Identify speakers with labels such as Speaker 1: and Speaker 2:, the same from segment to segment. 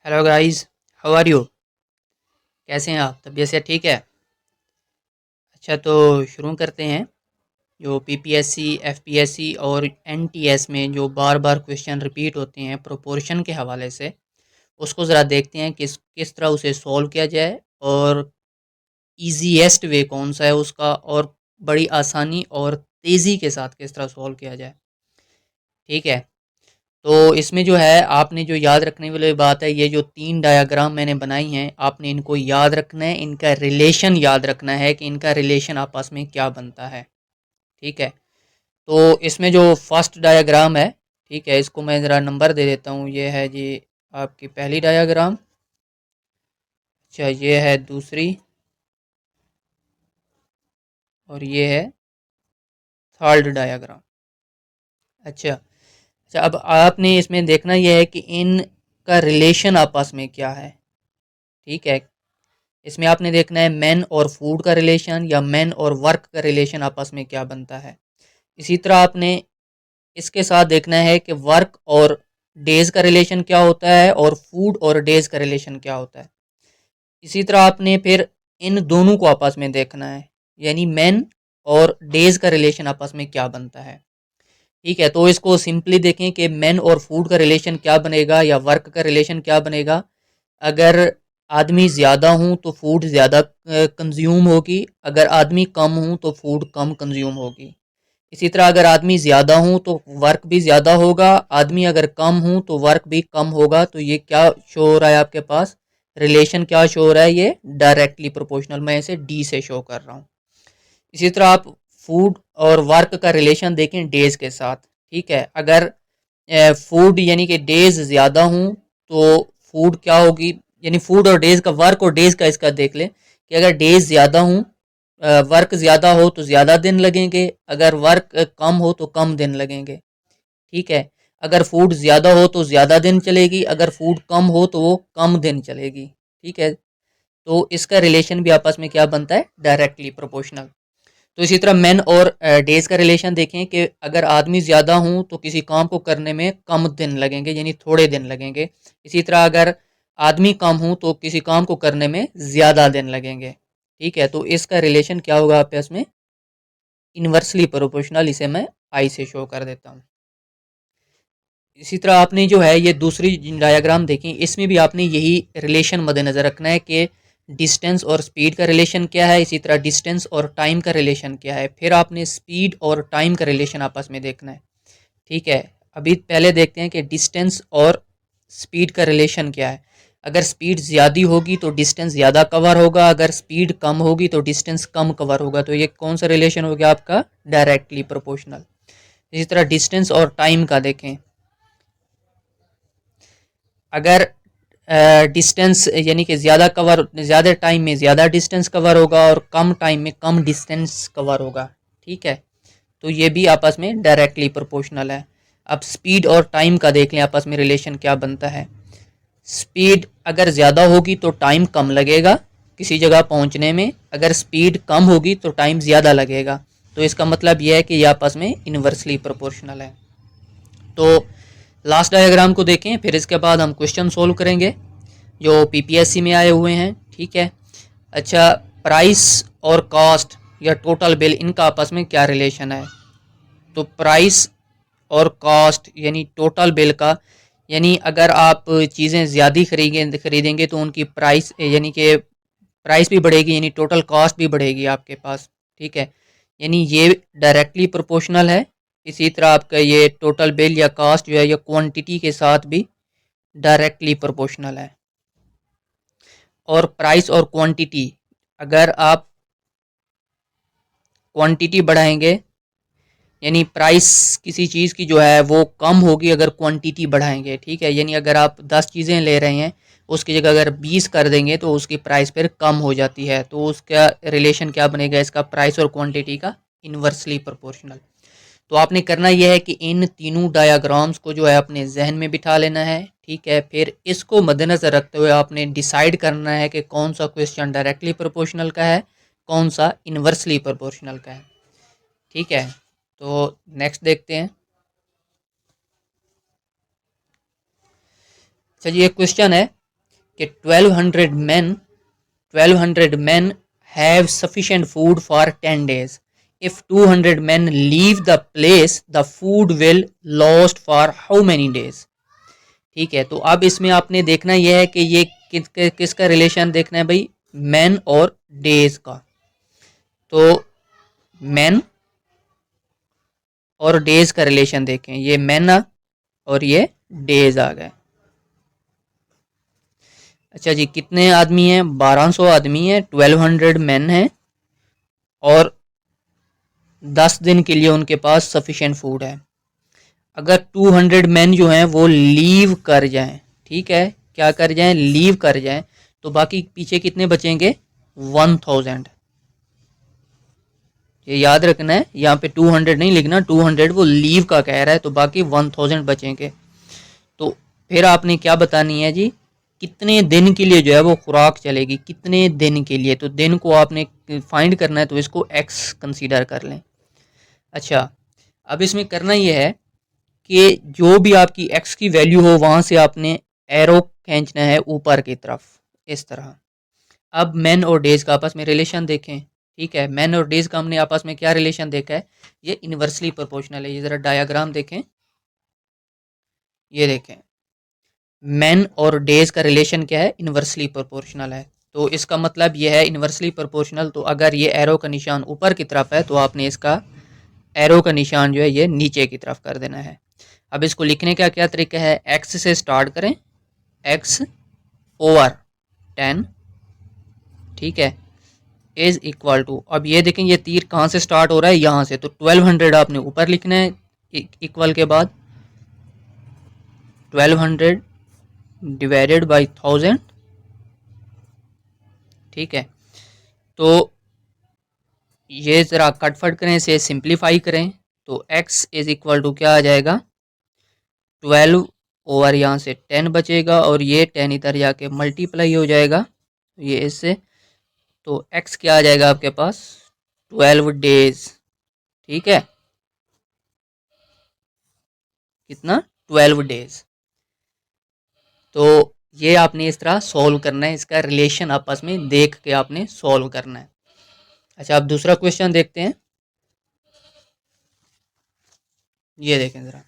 Speaker 1: Hello guys, how are you? कैसे हैं आप? तबीयत से ठीक है? अच्छा, तो शुरू करते हैं। जो पीपीएससी, एफपीएससी और एनटीएस में जो बार बार क्वेश्चन रिपीट होते हैं प्रोपोर्शन के हवाले से, उसको ज़रा देखते हैं किस किस तरह उसे सॉल्व किया जाए और ईजीएस्ट वे कौन सा है उसका, और बड़ी आसानी और तेज़ी के साथ किस तरह सॉल्व किया जाए। ठीक है। तो इसमें जो है आपने जो याद रखने वाली बात है, ये जो 3 डायग्राम मैंने बनाई हैं आपने इनको याद रखना है, इनका रिलेशन याद रखना है कि इनका रिलेशन आपस में क्या बनता है। ठीक है। तो इसमें जो फर्स्ट डायग्राम है, ठीक है, इसको मैं ज़रा नंबर दे देता हूँ। ये है जी आपकी पहली डायग्राम। अच्छा, ये है दूसरी और ये है थर्ड डायग्राम। अच्छा अच्छा, अब आपने इसमें देखना यह है कि इनका रिलेशन आपस में क्या है। ठीक है। इसमें आपने देखना है मैन और फूड का रिलेशन या मैन और वर्क का रिलेशन आपस में क्या बनता है। इसी तरह आपने इसके साथ देखना है कि वर्क और डेज का रिलेशन क्या होता है और फूड और डेज का रिलेशन क्या होता है। इसी तरह आपने फिर इन दोनों को आपस में देखना है, यानी मैन और डेज का रिलेशन आपस में क्या बनता है। ठीक है। तो इसको सिंपली देखें कि मैन और फूड का रिलेशन क्या बनेगा या वर्क का रिलेशन क्या बनेगा। अगर आदमी ज़्यादा हूँ तो फूड ज़्यादा कंज्यूम होगी, अगर आदमी कम हूँ तो फूड कम कंज्यूम होगी। इसी तरह अगर आदमी ज़्यादा हूँ तो वर्क भी ज़्यादा होगा, आदमी अगर कम हूँ तो वर्क भी कम होगा। तो ये क्या शो हो रहा है आपके पास, रिलेशन क्या शो हो रहा है, ये डायरेक्टली प्रोपोर्शनल, मैं इसे डी से शो कर रहा हूँ। इसी तरह आप फूड और वर्क का रिलेशन देखें डेज के साथ। ठीक है। अगर फूड यानी कि डेज ज़्यादा हूँ तो फूड क्या होगी, यानी फूड और डेज का, वर्क और डेज का इसका देख लें कि अगर डेज ज़्यादा हूँ, वर्क ज़्यादा हो तो ज़्यादा दिन लगेंगे, अगर वर्क कम हो तो कम दिन लगेंगे। ठीक है। अगर फूड ज़्यादा हो तो ज़्यादा दिन चलेगी, अगर फूड कम हो तो वो कम दिन चलेगी। ठीक है। तो इसका रिलेशन भी आपस में क्या बनता है, डायरेक्टली प्रोपोर्शनल। तो इसी तरह मैन और डेज का रिलेशन देखें कि अगर आदमी ज़्यादा हूँ तो किसी काम को करने में कम दिन लगेंगे, यानी थोड़े दिन लगेंगे। इसी तरह अगर आदमी कम हूँ तो किसी काम को करने में ज़्यादा दिन लगेंगे। ठीक है। तो इसका रिलेशन क्या होगा आपस में, इन्वर्सली प्रोपोर्शनल, इसे मैं आई से शो कर देता हूँ। इसी तरह आपने जो है ये दूसरी डायग्राम देखी, इसमें भी आपने यही रिलेशन मद्देनज़र रखना है कि डिस्टेंस और स्पीड का रिलेशन क्या है, इसी तरह डिस्टेंस और टाइम का रिलेशन क्या है, फिर आपने स्पीड और टाइम का रिलेशन आपस में देखना है। ठीक है। अभी पहले देखते हैं कि डिस्टेंस और स्पीड का रिलेशन क्या है। अगर स्पीड ज़्यादा होगी तो डिस्टेंस ज़्यादा कवर होगा, अगर स्पीड कम होगी तो डिस्टेंस कम कवर होगा। तो ये कौन सा रिलेशन हो गया आपका, डायरेक्टली प्रोपोर्शनल। इसी तरह डिस्टेंस और टाइम का देखें। अगर डिस्टेंस यानी कि ज़्यादा कवर, ज़्यादा टाइम में ज़्यादा डिस्टेंस कवर होगा और कम टाइम में कम डिस्टेंस कवर होगा। ठीक है। तो ये भी आपस में डायरेक्टली प्रोपोर्शनल है। अब स्पीड और टाइम का देख लें आपस में रिलेशन क्या बनता है। स्पीड अगर ज़्यादा होगी तो टाइम कम लगेगा किसी जगह पहुंचने में, अगर स्पीड कम होगी तो टाइम ज़्यादा लगेगा। तो इसका मतलब यह है कि यह आपस में इन्वर्सली प्रोपोर्शनल है। तो लास्ट डायग्राम को देखें, फिर इसके बाद हम क्वेश्चन सोल्व करेंगे जो पीपीएससी में आए हुए हैं। ठीक है। अच्छा, प्राइस और कॉस्ट या टोटल बिल, इनका आपस में क्या रिलेशन है। तो प्राइस और कॉस्ट यानी टोटल बिल का, यानी अगर आप चीज़ें ज़्यादा खरीदेंगे तो उनकी प्राइस यानी कि प्राइस भी बढ़ेगी, यानी टोटल कॉस्ट भी बढ़ेगी आपके पास। ठीक है। यानी ये डायरेक्टली प्रोपोर्शनल है। इसी तरह आपका ये टोटल बिल या कॉस्ट जो है ये क्वांटिटी के साथ भी डायरेक्टली प्रोपोर्शनल है। और प्राइस और क्वांटिटी, अगर आप क्वांटिटी बढ़ाएंगे यानी प्राइस किसी चीज़ की जो है वो कम होगी अगर क्वांटिटी बढ़ाएंगे। ठीक है। यानी अगर आप 10 चीज़ें ले रहे हैं उसकी जगह अगर 20 कर देंगे तो उसकी प्राइस फिर कम हो जाती है। तो उसका रिलेशन क्या बनेगा इसका, प्राइस और क्वांटिटी का इन्वर्सली प्रोपोर्शनल। तो आपने करना यह है कि इन तीनों डायाग्राम्स को जो है अपने जहन में बिठा लेना है। ठीक है। फिर इसको मद्देनज़र रखते हुए आपने डिसाइड करना है कि कौन सा क्वेश्चन डायरेक्टली प्रोपोर्शनल का है, कौन सा इन्वर्सली प्रोपोर्शनल का है। ठीक है। तो नेक्स्ट देखते हैं। चलिए, एक क्वेश्चन है कि 1200 men have sufficient food for 10 days. If 200 men leave the place, the food will lost for how many days? ठीक है, तो अब इसमें आपने देखना यह है कि ये किसका रिलेशन देखना है भाई, मैन और डेज का। तो मैन और डेज का रिलेशन देखें, ये मैन और ये डेज आ गए। अच्छा जी, कितने आदमी हैं, 1200 आदमी हैं, 1200 मैन हैं और 10 दिन के लिए उनके पास सफिशिएंट फूड है। अगर 200 मैन जो हैं वो लीव कर जाएं, ठीक है, क्या कर जाएं, लीव कर जाएं, तो बाकी पीछे कितने बचेंगे, 1000। ये याद रखना है, यहाँ पे 200 नहीं लिखना, 200 वो लीव का कह रहा है, तो बाकी 1000 बचेंगे। तो फिर आपने क्या बतानी है जी, कितने दिन के लिए जो है वो खुराक चलेगी, कितने दिन के लिए, तो दिन को आपने फाइंड करना है, तो इसको एक्स कंसीडर कर लें। अच्छा, अब इसमें करना ये है कि जो भी आपकी एक्स की वैल्यू हो वहाँ से आपने एरो खींचना है ऊपर की तरफ, इस तरह। अब मैन और डेज का आपस में रिलेशन देखें, ठीक है, मैन और डेज का हमने आपस में क्या रिलेशन देखा है, ये इन्वर्सली प्रोपोर्शनल है। ये ज़रा डायग्राम देखें, ये देखें, मैन और डेज का रिलेशन क्या है, इन्वर्सली प्रोपोर्शनल है। तो इसका मतलब यह है इन्वर्सली प्रोपोर्शनल, तो अगर ये एरो का निशान ऊपर की तरफ है तो आपने इसका एरो का निशान जो है ये नीचे की तरफ कर देना है। अब इसको लिखने का क्या तरीका है, एक्स से स्टार्ट करें, एक्स ओवर 10, ठीक है, इज इक्वल टू, अब ये देखें ये तीर कहाँ से स्टार्ट हो रहा है, यहाँ से, तो 1200 आपने ऊपर लिखना है, इक्वल के बाद 1200 डिवाइडेड बाई 1000, ठीक है। तो ये ज़रा कटफट करें, इसे सिंप्लीफाई करें, तो x इज इक्वल टू क्या आ जाएगा, 12 ओवर यहाँ से 10 बचेगा और ये 10 इधर जाके मल्टीप्लाई हो जाएगा ये इससे, तो x क्या आ जाएगा आपके पास, 12 डेज, ठीक है, कितना, 12 डेज। तो ये आपने इस तरह सॉल्व करना है, इसका रिलेशन आपस में देख के आपने सॉल्व करना है। अच्छा, अब दूसरा क्वेश्चन देखते हैं, ये देखें ज़रा,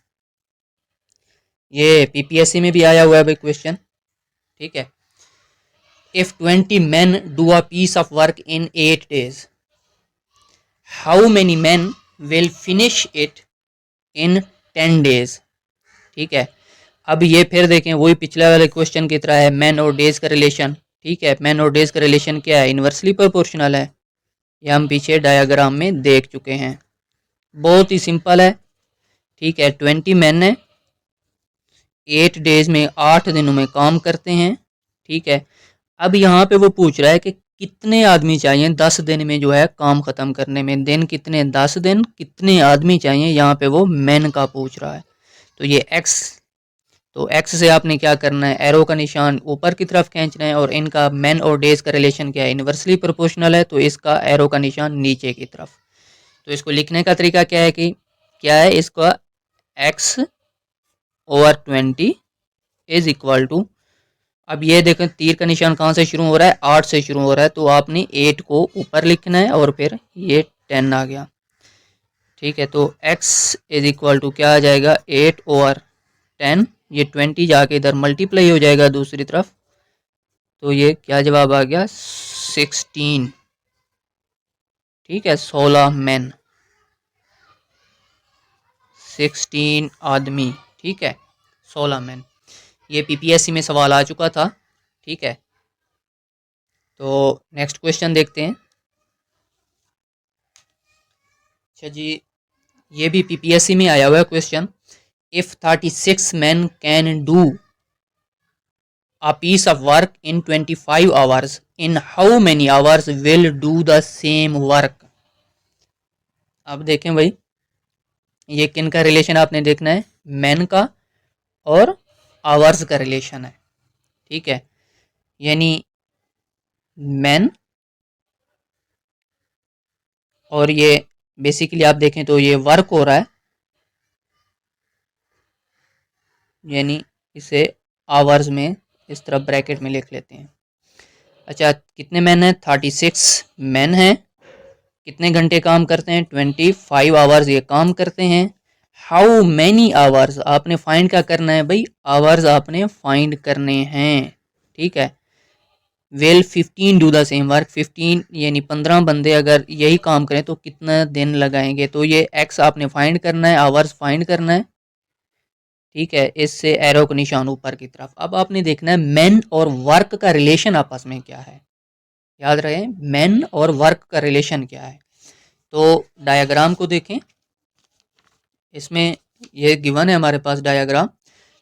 Speaker 1: ये पीपीएससी में भी आया हुआ है भाई क्वेश्चन, ठीक है। If 20 men do a piece of work in 8 days, how many men will finish it in 10 days, ठीक है। अब ये फिर देखें वही पिछले वाले क्वेश्चन की तरह है, मैन और डेज का रिलेशन, ठीक है, मैन और डेज का रिलेशन क्या है, इन्वर्सली प्रोपोर्शनल है, ये हम पीछे डायग्राम में देख चुके हैं, बहुत ही सिंपल है, ठीक है। 20 मैन है, 8 डेज में 8 दिनों में काम करते हैं, ठीक है। अब यहाँ पे वो पूछ रहा है कि कितने आदमी चाहिए 10 दिन में जो है काम ख़त्म करने में, दिन कितने, 10 दिन, कितने आदमी चाहिए, यहाँ पे वो मैन का पूछ रहा है। तो ये एक्स, तो एक्स से आपने क्या करना है, एरो का निशान ऊपर की तरफ खींचना है, और इनका मैन और डेज का रिलेशन क्या है, इन्वर्सली प्रोपोर्शनल है, तो इसका एरो का निशान नीचे की तरफ। तो इसको लिखने का तरीका क्या है कि क्या है, इसका X over 20 is equal to, अब ये देखें तीर का निशान कहाँ से शुरू हो रहा है, 8 से शुरू हो रहा है, तो आपने 8 को ऊपर लिखना है और फिर ये 10 आ गया, ठीक है। तो x इज इक्वल टू क्या आ जाएगा, 8 ओवर 10, ये 20 जाके इधर मल्टीप्लाई हो जाएगा दूसरी तरफ, तो ये क्या जवाब आ गया, 16, ठीक है, 16 मैन, 16 आदमी, ठीक है, 16 मैन। ये पीपीएससी में सवाल आ चुका था, ठीक है। तो नेक्स्ट क्वेश्चन देखते हैं। अच्छा जी, ये भी पीपीएससी में आया हुआ है question, if 36 man can do a piece of work in 25 hours, in how many hours will do the same work? अब देखें भाई, ये किन का रिलेशन आपने देखना है, मैन का और आवर्स का रिलेशन है, ठीक है, यानी मैन, और ये बेसिकली आप देखें तो ये वर्क हो रहा है, यानी इसे आवर्स में इस तरह ब्रैकेट में लिख लेते हैं। अच्छा, कितने मैन हैं? 36 मैन हैं। कितने घंटे काम करते हैं? 25 आवर्स ये काम करते हैं। हाउ मैनी आवर्स, आपने फाइंड क्या करना है भाई? आवर्स आपने फाइंड करने हैं, ठीक है। Well 15 do the same work, 15 यानी 15 बंदे अगर यही काम करें तो कितना दिन लगाएंगे? तो ये एक्स आपने फाइंड करना है, आवर्स फाइंड करना है, ठीक है। इससे एरो का निशान ऊपर की तरफ। अब आपने देखना है मैन और वर्क का रिलेशन आपस में क्या है। याद रहे, मैन और वर्क का रिलेशन क्या है। तो डायग्राम को देखें, इसमें ये गिवन है हमारे पास डायग्राम।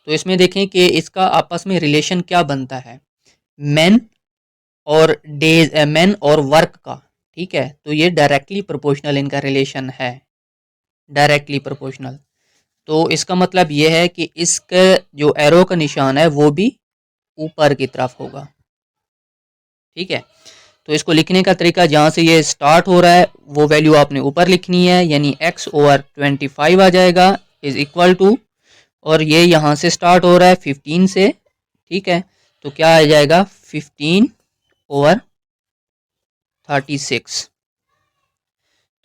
Speaker 1: तो इसमें देखें कि इसका आपस में रिलेशन क्या बनता है, मैन और डेज, मैन और वर्क का, ठीक है। तो ये डायरेक्टली प्रोपोर्शनल इनका रिलेशन है, डायरेक्टली प्रोपोर्शनल। तो इसका मतलब ये है कि इसका जो एरो का निशान है वो भी ऊपर की तरफ होगा, ठीक है। तो इसको लिखने का तरीका, जहाँ से ये स्टार्ट हो रहा है वो वैल्यू आपने ऊपर लिखनी है, यानी x/25 आ जाएगा इज इक्वल टू, और ये यहाँ से स्टार्ट हो रहा है 15 से, ठीक है। तो क्या आ जाएगा? 15/36।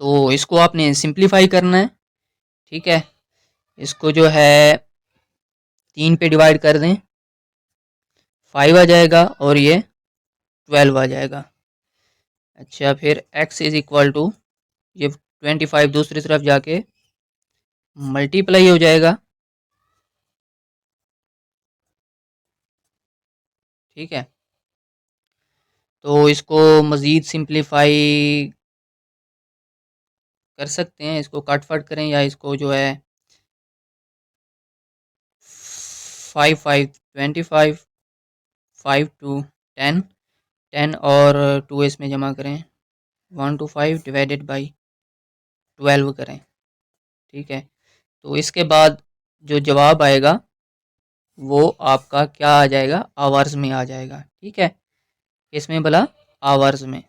Speaker 1: तो इसको आपने सिंप्लीफाई करना है, ठीक है। इसको जो है 3 पे डिवाइड कर दें, 5 आ जाएगा और ये 12 आ जाएगा। अच्छा, फिर x इज इक्वल टू, ये 25 दूसरी तरफ जाके मल्टीप्लाई हो जाएगा, ठीक है। तो इसको मज़ीद सिंप्लीफाई कर सकते हैं, इसको कट फट करें, या इसको जो है 5/5 = 25, 5 × 2 = 10, 10 और 2 इसमें जमा करें, 1/5 ÷ 12 करें, ठीक है। तो इसके बाद जो जवाब आएगा वो आपका क्या आ जाएगा? आवर्स में आ जाएगा, ठीक है। इसमें भला आवर्स में,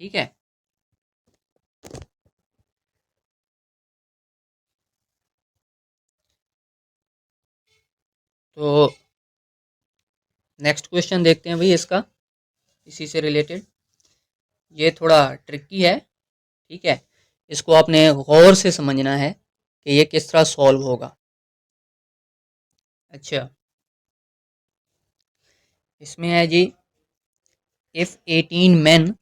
Speaker 1: ठीक है। तो नेक्स्ट क्वेश्चन देखते हैं भाई इसका, इसी से रिलेटेड। ये थोड़ा ट्रिकी है, ठीक है। इसको आपने गौर से समझना है कि ये किस तरह सॉल्व होगा। अच्छा, इसमें है जी, if 18 men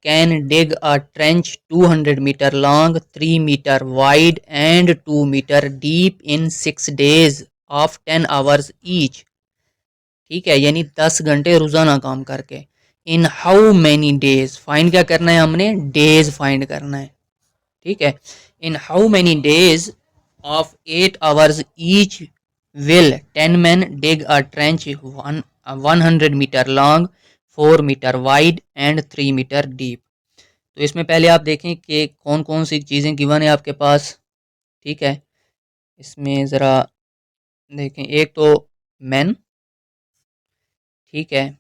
Speaker 1: can dig a trench 200 meter long, 3 meter wide and 2 meter deep in 6 days of 10 hours each, ठीक है, यानी 10 घंटे रोजाना काम करके। In how many days, find क्या करना है हमने? डेज फाइंड करना है, ठीक है। In how many days of 8 hours each will 10 men dig a trench 100 meter long, 4 meter wide and 3 meter deep। तो इसमें पहले आप देखें कि कौन कौन सी चीज़ें गिवन है आपके पास, ठीक है। इसमें ज़रा देखें, एक तो मैन, ठीक है।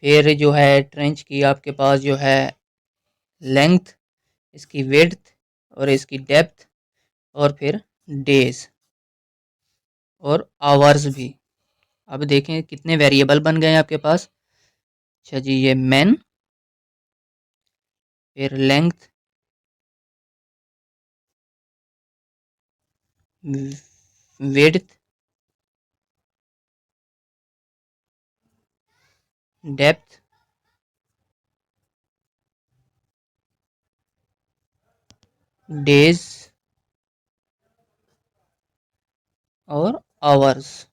Speaker 1: फिर जो है ट्रेंच की आपके पास जो है लेंथ, इसकी विड्थ और इसकी डेप्थ, और फिर डेज और आवर्स भी। अब देखें कितने वेरिएबल बन गए हैं आपके पास। अच्छा जी, ये मैन, फिर लेंथ, विड्थ, डेप्थ, डेज और आवर्स।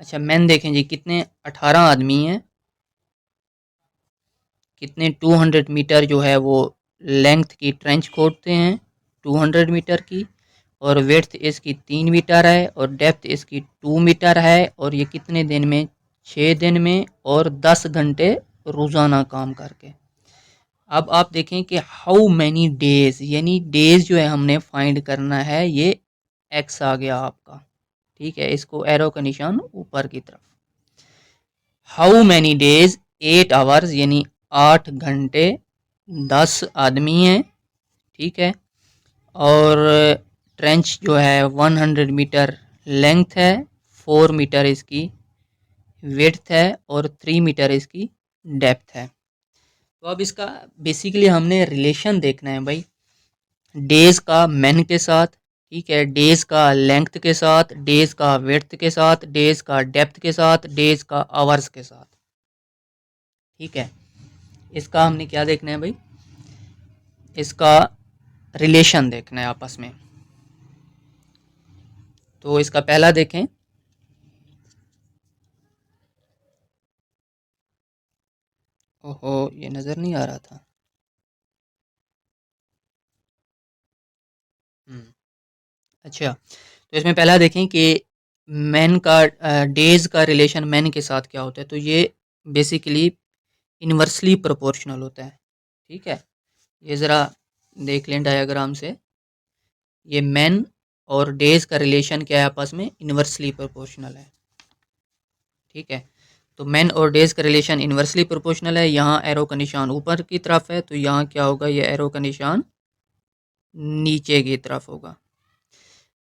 Speaker 1: अच्छा, मैन देखें जी, कितने 18 आदमी हैं, कितने 200 मीटर जो है वो लेंथ की ट्रेंच खोदते हैं 200 मीटर की, और विड्थ इसकी 3 मीटर है और डेप्थ इसकी 2 मीटर है, और ये कितने दिन में? 6 दिन में और 10 घंटे रोज़ाना काम करके। अब आप देखें कि हाउ मैनी डेज, यानी डेज जो है हमने फाइंड करना है, ये एक्स आ गया आपका, ठीक है। इसको एरो का निशान ऊपर की तरफ। हाउ मैनी डेज 8 hours, यानी 8 घंटे, 10 आदमी हैं, ठीक है। और ट्रेंच जो है 100 मीटर लेंथ है 4 मीटर इसकी, विड्थ है और 3 मीटर इसकी डेप्थ है। तो अब इसका बेसिकली हमने रिलेशन देखना है भाई, डेज का मैन के साथ, ठीक है, डेज का लेंथ के साथ, डेज का विड्थ के साथ, डेज का डेप्थ के साथ, डेज का आवर्स के साथ। ठीक है, इसका हमने क्या देखना है भाई, इसका रिलेशन देखना है आपस में। तो इसका पहला देखें, ओहो ये नज़र नहीं आ रहा था। अच्छा, तो इसमें पहला देखें कि मैन का डेज का रिलेशन मैन के साथ क्या होता है। तो ये बेसिकली इन्वर्सली प्रोपोर्शनल होता है। ठीक है, ये ज़रा देख लें डायग्राम से, ये मैन और डेज का रिलेशन क्या है आपस में, इन्वर्सली प्रोपोर्शनल है। ठीक है, तो मैन और डेज का रिलेशन इन्वर्सली प्रोपोर्शनल है। यहाँ एरो का निशान ऊपर की तरफ है, तो यहाँ क्या होगा, ये एरो का निशान नीचे की तरफ होगा।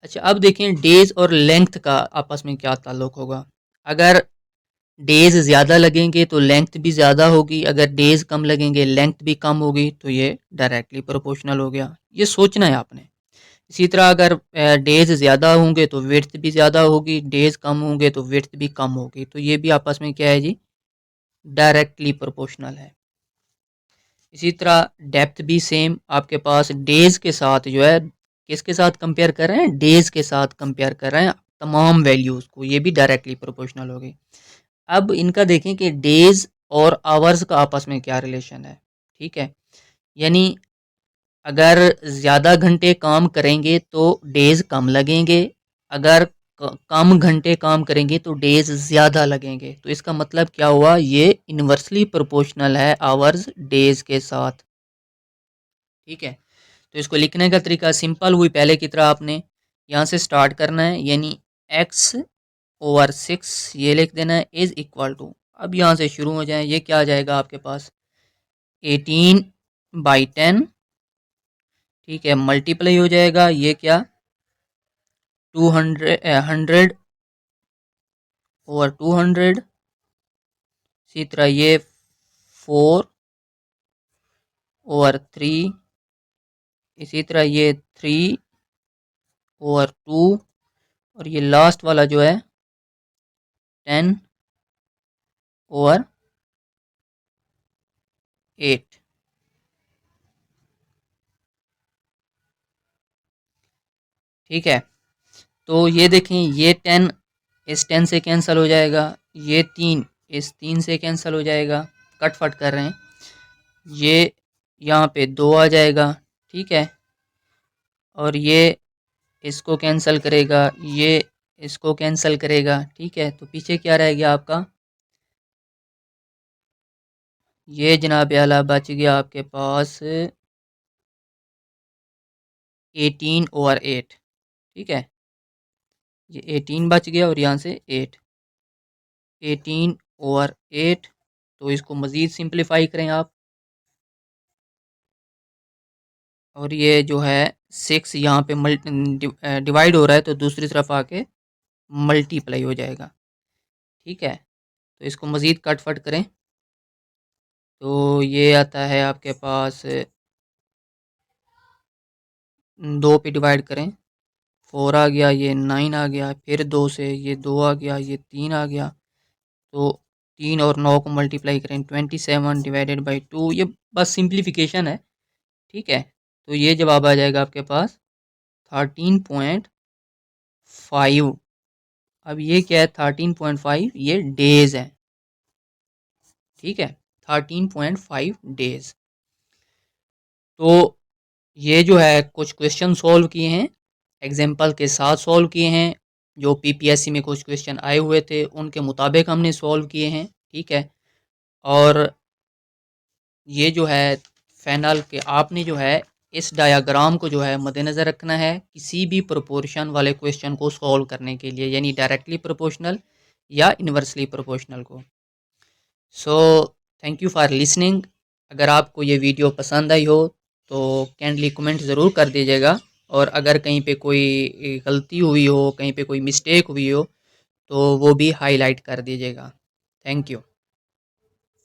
Speaker 1: अच्छा, अब देखें डेज और लेंथ का आपस में क्या ताल्लुक होगा। अगर डेज ज़्यादा लगेंगे तो लेंथ भी ज़्यादा होगी, अगर डेज कम लगेंगे लेंथ भी कम होगी, तो ये डायरेक्टली प्रोपोर्शनल हो गया। ये सोचना है आपने। इसी तरह अगर डेज ज़्यादा होंगे तो विड्थ भी ज़्यादा होगी, डेज कम होंगे तो विड्थ भी कम होगी। तो ये भी आपस में क्या है जी, डायरेक्टली प्रोपोर्शनल है। इसी तरह डेप्थ भी सेम, आपके पास डेज के साथ जो है, किसके साथ कंपेयर कर रहे हैं, डेज के साथ कंपेयर कर रहे हैं तमाम वैल्यूज़ को, ये भी डायरेक्टली प्रोपोर्शनल हो गई। अब इनका देखें कि डेज और आवर्स का आपस में क्या रिलेशन है। ठीक है, यानी अगर ज़्यादा घंटे काम करेंगे तो डेज कम लगेंगे, अगर कम घंटे काम करेंगे तो डेज ज़्यादा लगेंगे। तो इसका मतलब क्या हुआ, ये इन्वर्सली प्रोपोर्शनल है आवर्स डेज के साथ। ठीक है, तो इसको लिखने का तरीका सिंपल हुई पहले की तरह, आपने यहाँ से स्टार्ट करना है, यानी x/6 ये लिख देना है इज इक्वल टू, अब यहाँ से शुरू हो जाए, ये क्या आ जाएगा आपके पास 18/10। ठीक है, मल्टीप्लाई हो जाएगा ये क्या 100/200। इसी तरह ये 4/3, इसी तरह ये 3/2, और ये लास्ट वाला जो है 10/8। ठीक है, तो ये देखें, ये 10 इस 10 से कैंसिल हो जाएगा, ये 3 इस 3 से कैंसिल हो जाएगा, कट फट कर रहे हैं, ये यहाँ पे 2 आ जाएगा। ठीक है, और ये इसको कैंसिल करेगा, ये इसको कैंसिल करेगा। ठीक है, तो पीछे क्या रह गया आपका, ये जनाब आला बच गया आपके पास 18/8। ठीक है, ये 18 बच गया और यहाँ से 18/8। तो इसको मज़ीद सिंप्लीफाई करें आप, और ये जो है 6 यहाँ पे डिवाइड हो रहा है, तो दूसरी तरफ आके मल्टीप्लाई हो जाएगा। ठीक है, तो इसको मज़ीद कट फट करें, तो ये आता है आपके पास 2 पे डिवाइड करें, 4 आ गया, ये 9 आ गया, फिर 2 से ये 2 आ गया, ये 3 आ गया, तो 3 और 9 को मल्टीप्लाई करें 27/2, ये बस सिंप्लीफिकेशन है। ठीक है, तो ये जवाब आ जाएगा आपके पास 13.5। अब ये क्या है 13.5, ये डेज है। ठीक है, 13.5 डेज। तो ये जो है कुछ क्वेश्चन सॉल्व किए हैं, एग्जाम्पल के साथ सॉल्व किए हैं, जो पीपीएससी में कुछ क्वेश्चन आए हुए थे उनके मुताबिक हमने सॉल्व किए हैं। ठीक है, और ये जो है फाइनल के आपने जो है इस डायाग्राम को जो है मद्देनज़र रखना है किसी भी प्रोपोर्शन वाले क्वेश्चन को सॉल्व करने के लिए, यानी डायरेक्टली प्रोपोर्शनल या इन्वर्सली प्रोपोर्शनल को। So thank you for listening. अगर आपको ये वीडियो पसंद आई हो तो कैंडली कमेंट ज़रूर कर दीजिएगा, और अगर कहीं पे कोई गलती हुई हो, कहीं पे कोई मिस्टेक हुई हो, तो वो भी हाईलाइट कर दीजिएगा। Thank you.